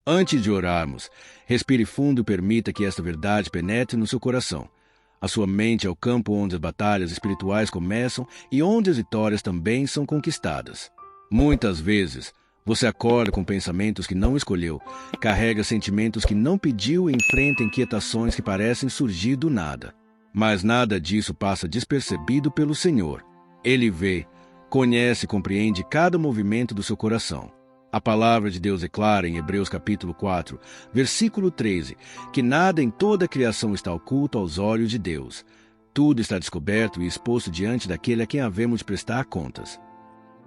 Antes de orarmos, respire fundo e permita que esta verdade penetre no seu coração. A sua mente é o campo onde as batalhas espirituais começam e onde as vitórias também são conquistadas. Muitas vezes, você acorda com pensamentos que não escolheu, carrega sentimentos que não pediu e enfrenta inquietações que parecem surgir do nada. Mas nada disso passa despercebido pelo Senhor. Ele vê, conhece e compreende cada movimento do seu coração. A palavra de Deus declara em Hebreus capítulo 4, versículo 13, que nada em toda a criação está oculto aos olhos de Deus. Tudo está descoberto e exposto diante daquele a quem havemos de prestar contas.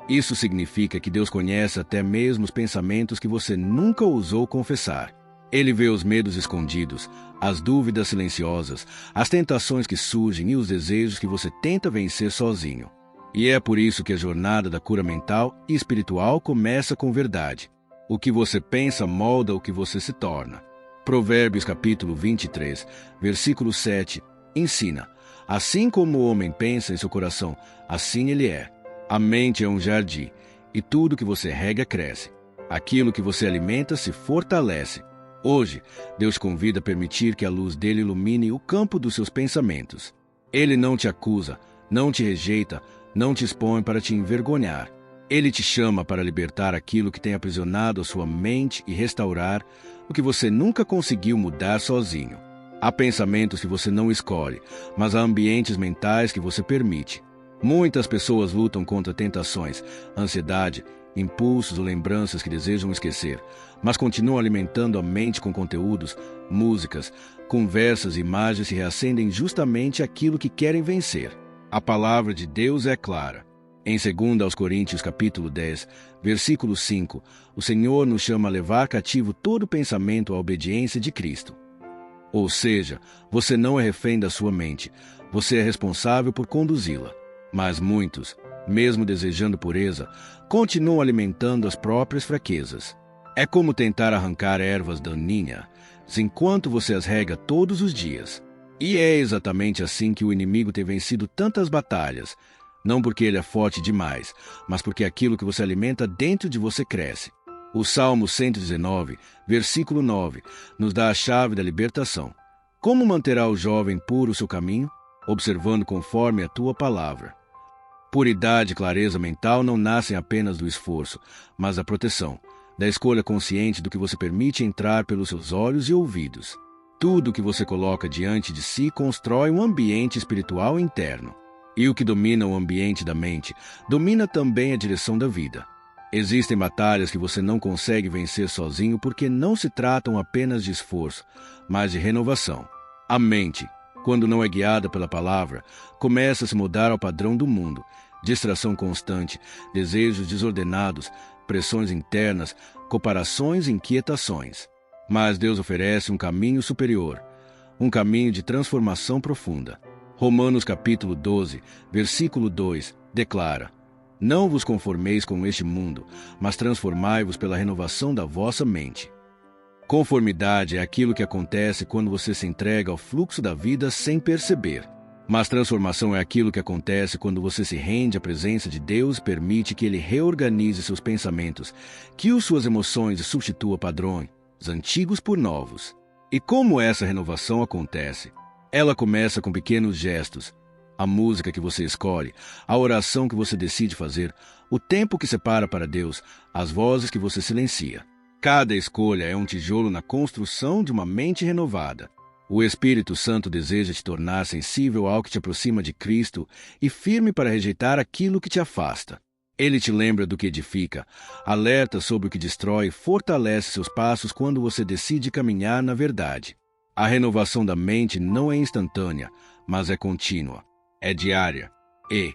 Isso significa que Deus conhece até mesmo os pensamentos que você nunca ousou confessar. Ele vê os medos escondidos, as dúvidas silenciosas, as tentações que surgem e os desejos que você tenta vencer sozinho. E é por isso que a jornada da cura mental e espiritual começa com verdade. O que você pensa molda o que você se torna. Provérbios capítulo 23, versículo 7, ensina: assim como o homem pensa em seu coração, assim ele é. A mente é um jardim, e tudo que você rega cresce. Aquilo que você alimenta se fortalece. Hoje, Deus convida a permitir que a luz dele ilumine o campo dos seus pensamentos. Ele não te acusa, não te rejeita, não te expõe para te envergonhar. Ele te chama para libertar aquilo que tem aprisionado a sua mente e restaurar o que você nunca conseguiu mudar sozinho. Há pensamentos que você não escolhe, mas há ambientes mentais que você permite. Muitas pessoas lutam contra tentações, ansiedade, impulsos ou lembranças que desejam esquecer, mas continuam alimentando a mente com conteúdos, músicas, conversas e imagens que reacendem justamente aquilo que querem vencer. A palavra de Deus é clara. Em 2 Coríntios capítulo 10, versículo 5, o Senhor nos chama a levar cativo todo pensamento à obediência de Cristo. Ou seja, você não é refém da sua mente, você é responsável por conduzi-la. Mas muitos, mesmo desejando pureza, continuam alimentando as próprias fraquezas. É como tentar arrancar ervas daninhas, enquanto você as rega todos os dias. E é exatamente assim que o inimigo tem vencido tantas batalhas, não porque ele é forte demais, mas porque aquilo que você alimenta dentro de você cresce. O Salmo 119, versículo 9, nos dá a chave da libertação. Como manterá o jovem puro o seu caminho? Observando conforme a tua palavra. Puridade e clareza mental não nascem apenas do esforço, mas da proteção, da escolha consciente do que você permite entrar pelos seus olhos e ouvidos. Tudo que você coloca diante de si constrói um ambiente espiritual interno. E o que domina o ambiente da mente, domina também a direção da vida. Existem batalhas que você não consegue vencer sozinho porque não se tratam apenas de esforço, mas de renovação. A mente, quando não é guiada pela palavra, começa a se mudar ao padrão do mundo. Distração constante, desejos desordenados, pressões internas, comparações e inquietações. Mas Deus oferece um caminho superior, um caminho de transformação profunda. Romanos capítulo 12, versículo 2, declara: não vos conformeis com este mundo, mas transformai-vos pela renovação da vossa mente. Conformidade é aquilo que acontece quando você se entrega ao fluxo da vida sem perceber. Mas transformação é aquilo que acontece quando você se rende à presença de Deus e permite que Ele reorganize seus pensamentos, que use suas emoções e substitua padrões antigos por novos. E como essa renovação acontece? Ela começa com pequenos gestos. A música que você escolhe, a oração que você decide fazer, o tempo que separa para Deus, as vozes que você silencia. Cada escolha é um tijolo na construção de uma mente renovada. O Espírito Santo deseja te tornar sensível ao que te aproxima de Cristo e firme para rejeitar aquilo que te afasta. Ele te lembra do que edifica, alerta sobre o que destrói e fortalece seus passos quando você decide caminhar na verdade. A renovação da mente não é instantânea, mas é contínua, é diária. E,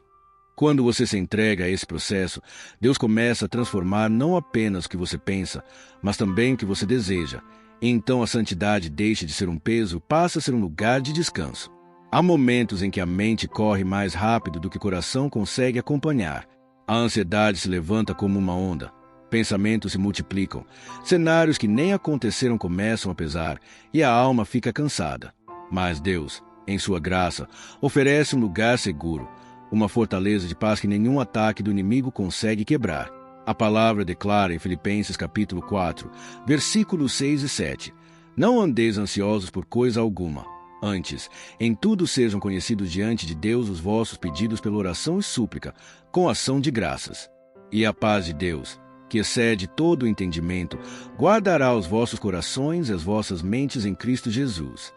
quando você se entrega a esse processo, Deus começa a transformar não apenas o que você pensa, mas também o que você deseja. E então a santidade deixa de ser um peso e passa a ser um lugar de descanso. Há momentos em que a mente corre mais rápido do que o coração consegue acompanhar. A ansiedade se levanta como uma onda. Pensamentos se multiplicam. Cenários que nem aconteceram começam a pesar e a alma fica cansada. Mas Deus, em sua graça, oferece um lugar seguro, uma fortaleza de paz que nenhum ataque do inimigo consegue quebrar. A palavra declara em Filipenses capítulo 4, versículos 6 e 7, não andeis ansiosos por coisa alguma. Antes, em tudo sejam conhecidos diante de Deus os vossos pedidos pela oração e súplica, com ação de graças. E a paz de Deus, que excede todo o entendimento, guardará os vossos corações e as vossas mentes em Cristo Jesus.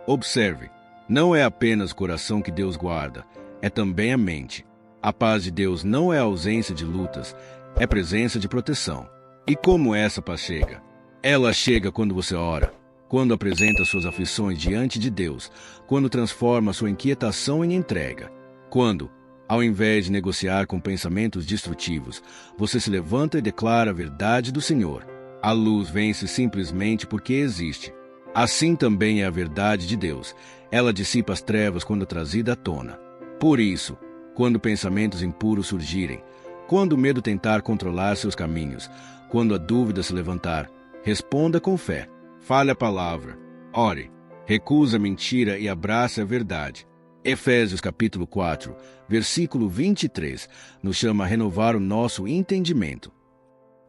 Observe, não é apenas o coração que Deus guarda, é também a mente. A paz de Deus não é ausência de lutas, é presença de proteção. E como essa paz chega? Ela chega quando você ora, quando apresenta suas aflições diante de Deus, quando transforma sua inquietação em entrega, quando, ao invés de negociar com pensamentos destrutivos, você se levanta e declara a verdade do Senhor. A luz vence simplesmente porque existe. Assim também é a verdade de Deus. Ela dissipa as trevas quando trazida à tona. Por isso, quando pensamentos impuros surgirem, quando o medo tentar controlar seus caminhos, quando a dúvida se levantar, responda com fé. Fale a palavra, ore, recusa a mentira e abrace a verdade. Efésios capítulo 4, versículo 23, nos chama a renovar o nosso entendimento.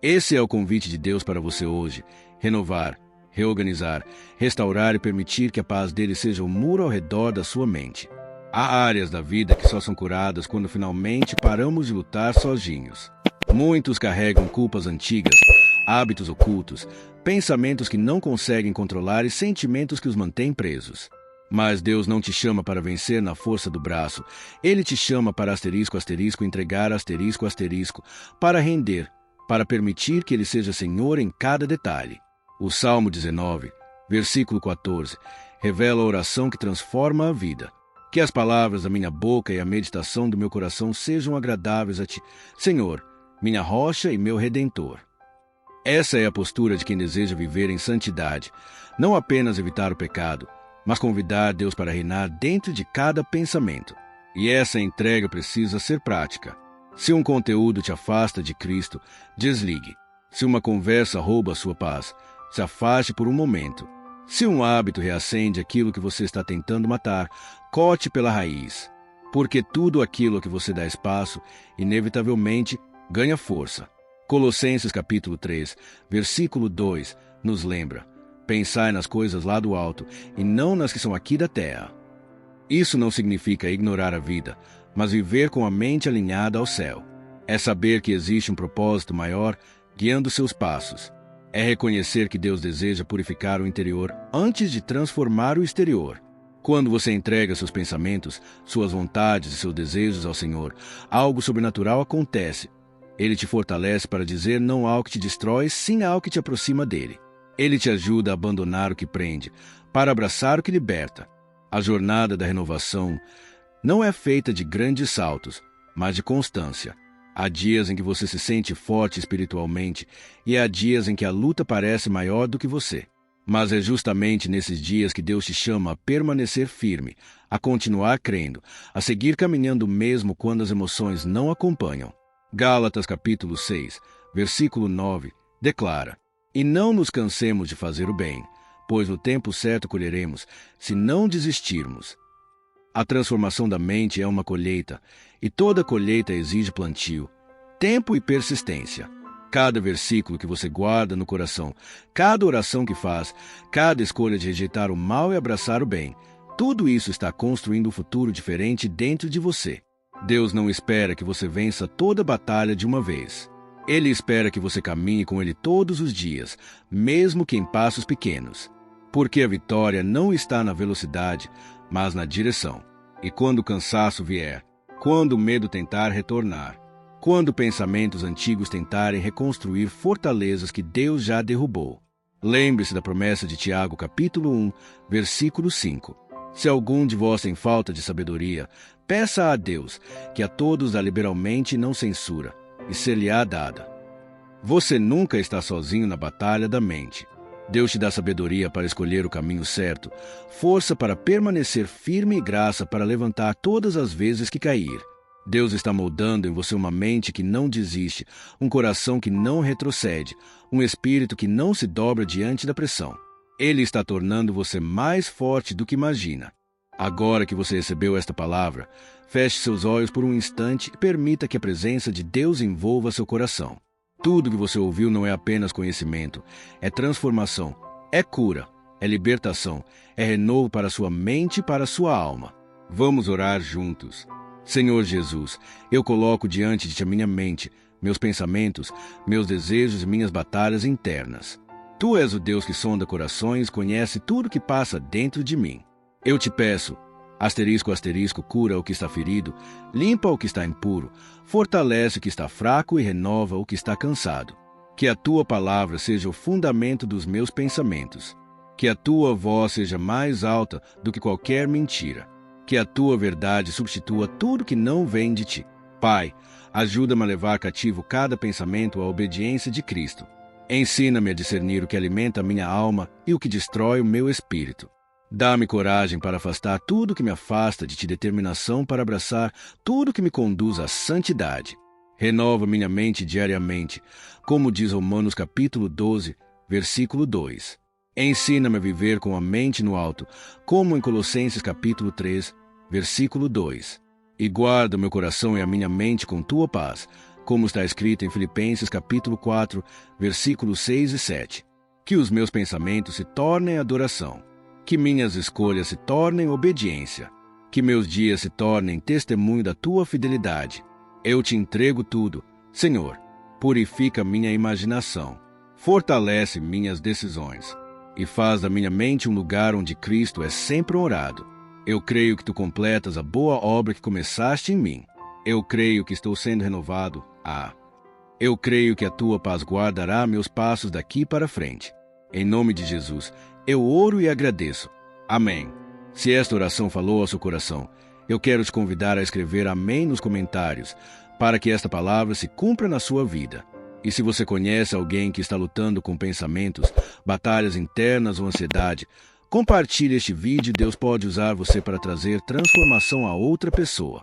Esse é o convite de Deus para você hoje: renovar, reorganizar, restaurar e permitir que a paz dele seja o muro ao redor da sua mente. Há áreas da vida que só são curadas quando finalmente paramos de lutar sozinhos. Muitos carregam culpas antigas, hábitos ocultos, pensamentos que não conseguem controlar e sentimentos que os mantêm presos. Mas Deus não te chama para vencer na força do braço. Ele te chama para entregar para render, para permitir que Ele seja Senhor em cada detalhe. O Salmo 19, versículo 14, revela a oração que transforma a vida. Que as palavras da minha boca e a meditação do meu coração sejam agradáveis a Ti, Senhor, minha rocha e meu redentor. Essa é a postura de quem deseja viver em santidade, não apenas evitar o pecado, mas convidar Deus para reinar dentro de cada pensamento. E essa entrega precisa ser prática. Se um conteúdo te afasta de Cristo, desligue. Se uma conversa rouba a sua paz, se afaste por um momento. Se um hábito reacende aquilo que você está tentando matar, corte pela raiz. Porque tudo aquilo a que você dá espaço, inevitavelmente, ganha força. Colossenses capítulo 3, versículo 2, nos lembra: pensai nas coisas lá do alto, e não nas que são aqui da terra. Isso não significa ignorar a vida, mas viver com a mente alinhada ao céu. É saber que existe um propósito maior guiando seus passos. É reconhecer que Deus deseja purificar o interior antes de transformar o exterior. Quando você entrega seus pensamentos, suas vontades e seus desejos ao Senhor, algo sobrenatural acontece. Ele te fortalece para dizer não ao que te destrói, sim ao que te aproxima dele. Ele te ajuda a abandonar o que prende, para abraçar o que liberta. A jornada da renovação não é feita de grandes saltos, mas de constância. Há dias em que você se sente forte espiritualmente e há dias em que a luta parece maior do que você. Mas é justamente nesses dias que Deus te chama a permanecer firme, a continuar crendo, a seguir caminhando mesmo quando as emoções não acompanham. Gálatas capítulo 6, versículo 9, declara: E não nos cansemos de fazer o bem, pois no tempo certo colheremos, se não desistirmos. A transformação da mente é uma colheita, e toda colheita exige plantio, tempo e persistência. Cada versículo que você guarda no coração, cada oração que faz, cada escolha de rejeitar o mal e abraçar o bem, tudo isso está construindo um futuro diferente dentro de você. Deus não espera que você vença toda a batalha de uma vez. Ele espera que você caminhe com Ele todos os dias, mesmo que em passos pequenos. Porque a vitória não está na velocidade, mas na direção. E quando o cansaço vier, quando o medo tentar retornar, quando pensamentos antigos tentarem reconstruir fortalezas que Deus já derrubou, lembre-se da promessa de Tiago capítulo 1, versículo 5. Se algum de vós tem falta de sabedoria, peça a Deus, que a todos dá liberalmente e não censura, e ser-lhe-á dada. Você nunca está sozinho na batalha da mente. Deus te dá sabedoria para escolher o caminho certo, força para permanecer firme e graça para levantar todas as vezes que cair. Deus está moldando em você uma mente que não desiste, um coração que não retrocede, um espírito que não se dobra diante da pressão. Ele está tornando você mais forte do que imagina. Agora que você recebeu esta palavra, feche seus olhos por um instante e permita que a presença de Deus envolva seu coração. Tudo que você ouviu não é apenas conhecimento, é transformação, é cura, é libertação, é renovo para a sua mente e para a sua alma. Vamos orar juntos. Senhor Jesus, eu coloco diante de Ti a minha mente, meus pensamentos, meus desejos e minhas batalhas internas. Tu és o Deus que sonda corações, conhece tudo que passa dentro de mim. Eu te peço, asterisco, asterisco, cura o que está ferido, limpa o que está impuro, fortalece o que está fraco e renova o que está cansado. Que a Tua palavra seja o fundamento dos meus pensamentos. Que a Tua voz seja mais alta do que qualquer mentira. Que a Tua verdade substitua tudo que não vem de Ti. Pai, ajuda-me a levar cativo cada pensamento à obediência de Cristo. Ensina-me a discernir o que alimenta a minha alma e o que destrói o meu espírito. Dá-me coragem para afastar tudo que me afasta de Ti, determinação para abraçar tudo que me conduz à santidade. Renova minha mente diariamente, como diz Romanos capítulo 12, versículo 2. Ensina-me a viver com a mente no alto, como em Colossenses capítulo 3, versículo 2. E guarda meu coração e a minha mente com Tua paz, como está escrito em Filipenses capítulo 4, versículos 6 e 7. Que os meus pensamentos se tornem adoração. Que minhas escolhas se tornem obediência. Que meus dias se tornem testemunho da Tua fidelidade. Eu Te entrego tudo. Senhor, purifica minha imaginação. Fortalece minhas decisões. E faz da minha mente um lugar onde Cristo é sempre honrado. Eu creio que Tu completas a boa obra que começaste em mim. Eu creio que estou sendo renovado. Eu creio que a Tua paz guardará meus passos daqui para frente. Em nome de Jesus, eu oro e agradeço. Amém. Se esta oração falou ao seu coração, eu quero te convidar a escrever amém nos comentários, para que esta palavra se cumpra na sua vida. E se você conhece alguém que está lutando com pensamentos, batalhas internas ou ansiedade, compartilhe este vídeo e Deus pode usar você para trazer transformação a outra pessoa.